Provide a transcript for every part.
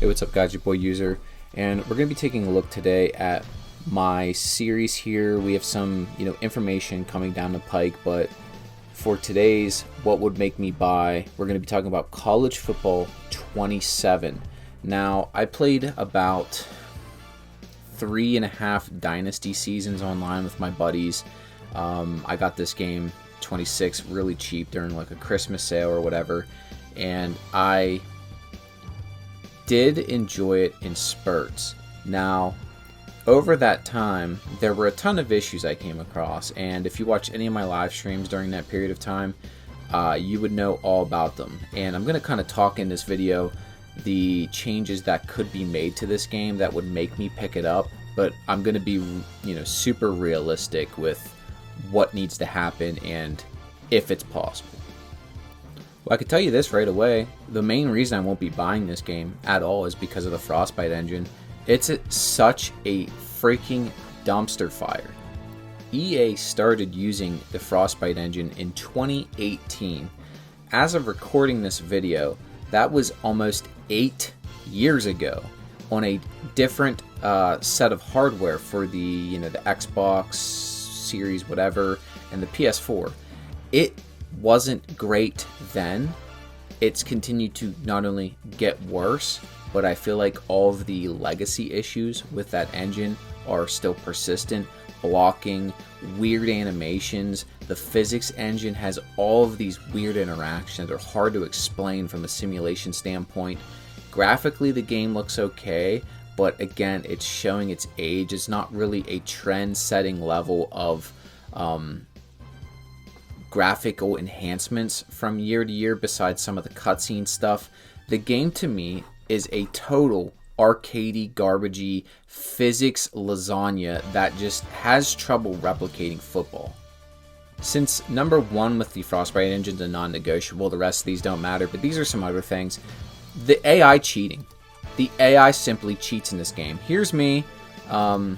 Hey, what's up guys, your boy User, and we're going to be taking a look today at my series here. We have some, information coming down the pike, but for today's what would make me buy, we're going to be talking about College Football 27. Now, I played about 3.5 Dynasty seasons online with my buddies. I got this game 26 really cheap during like a Christmas sale or whatever, and I did enjoy it in spurts. Now, over that time, there were a ton of issues I came across, and if you watch any of my live streams during that period of time, you would know all about them. And I'm going to kind of talk in this video the changes that could be made to this game that would make me pick it up, but I'm going to be, super realistic with what needs to happen and if it's possible. Well, I can tell you this right away. The main reason I won't be buying this game at all is because of the Frostbite engine. It's such a freaking dumpster fire. EA started using the Frostbite engine in 2018. As of recording this video, that was almost 8 years ago on a different set of hardware for the the Xbox Series whatever and the PS4. It wasn't great then. It's continued to not only get worse, but I feel like all of the legacy issues with that engine are still persistent. Blocking, weird animations, the physics engine has all of these weird interactions that are hard to explain from a simulation standpoint. Graphically, the game looks okay, but again, it's showing its age. It's not really a trend-setting level of graphical enhancements from year to year besides some of the cutscene stuff. The game to me is a total arcadey, garbagey physics lasagna that just has trouble replicating football. Since number one with the Frostbite engine is a non-negotiable, the rest of these don't matter, but these are some other things. The AI cheating. The AI simply cheats in this game. Here's me. Let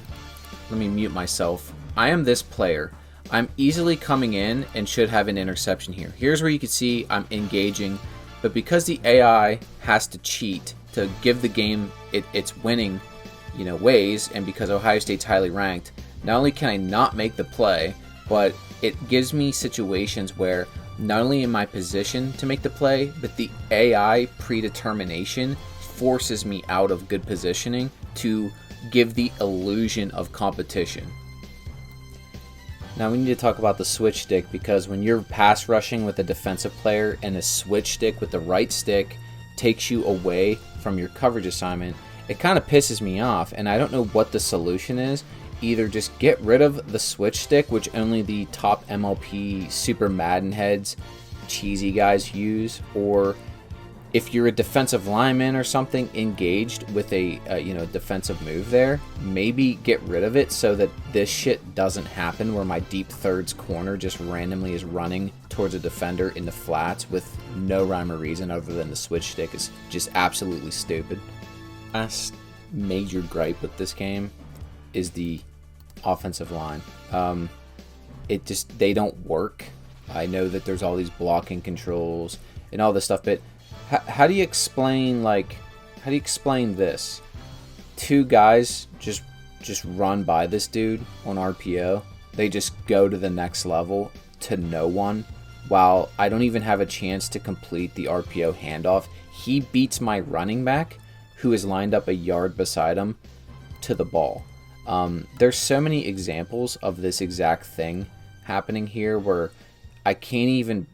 me mute myself. I am this player. I'm easily coming in and should have an interception here. Here's where you can see I'm engaging, but because the AI has to cheat to give the game its winning, ways, and because Ohio State's highly ranked, not only can I not make the play, but it gives me situations where not only am I positioned to make the play, but the AI predetermination forces me out of good positioning to give the illusion of competition. Now we need to talk about the switch stick, because when you're pass rushing with a defensive player and the switch stick with the right stick takes you away from your coverage assignment, it kind of pisses me off, and I don't know what the solution is. Either just get rid of the switch stick, which only the top MLP Super Madden heads, cheesy guys use, or if you're a defensive lineman or something engaged with a defensive move there, maybe get rid of it so that this shit doesn't happen where my deep thirds corner just randomly is running towards a defender in the flats with no rhyme or reason other than the switch stick is just absolutely stupid. Last major gripe with this game is the offensive line. They don't work. I know that there's all these blocking controls and all this stuff, but how do you explain this? Two guys just run by this dude on RPO. They just go to the next level to no one, while I don't even have a chance to complete the RPO handoff. He beats my running back, who is lined up a yard beside him, to the ball. There's so many examples of this exact thing happening here where I can't even,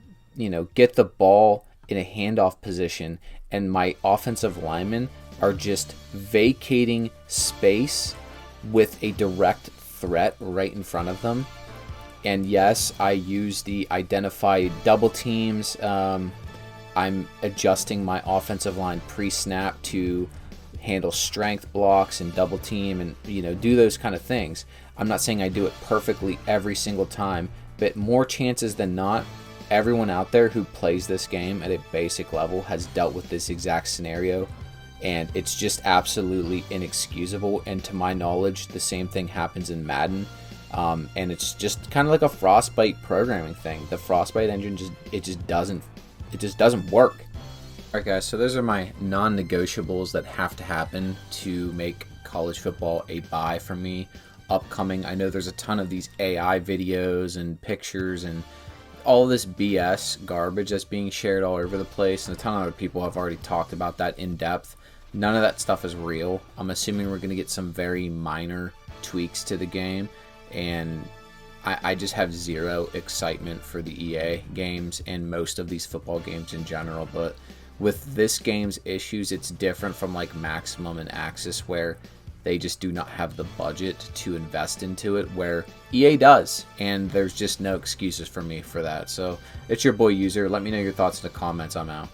get the ball in a handoff position, and my offensive linemen are just vacating space with a direct threat right in front of them. And yes, I use the identified double teams. I'm adjusting my offensive line pre-snap to handle strength blocks and double team and do those kind of things. I'm not saying I do it perfectly every single time, but more chances than not, everyone out there who plays this game at a basic level has dealt with this exact scenario, and it's just absolutely inexcusable. And to my knowledge, the same thing happens in Madden, and it's just kind of like a Frostbite programming thing. The Frostbite engine just doesn't work. Alright guys, so those are my non-negotiables that have to happen to make college football a buy for me upcoming. I know there's a ton of these AI videos and pictures and all this BS garbage that's being shared all over the place, and a ton of other people have already talked about that in depth. None of that stuff is real. I'm assuming we're going to get some very minor tweaks to the game, and I just have zero excitement for the EA games and most of these football games in general. But with this game's issues, it's different from like Maximum and Axis, where they just do not have the budget to invest into it, where EA does, and there's just no excuses for me for that. So it's your boy User. Let me know your thoughts in the comments. I'm out.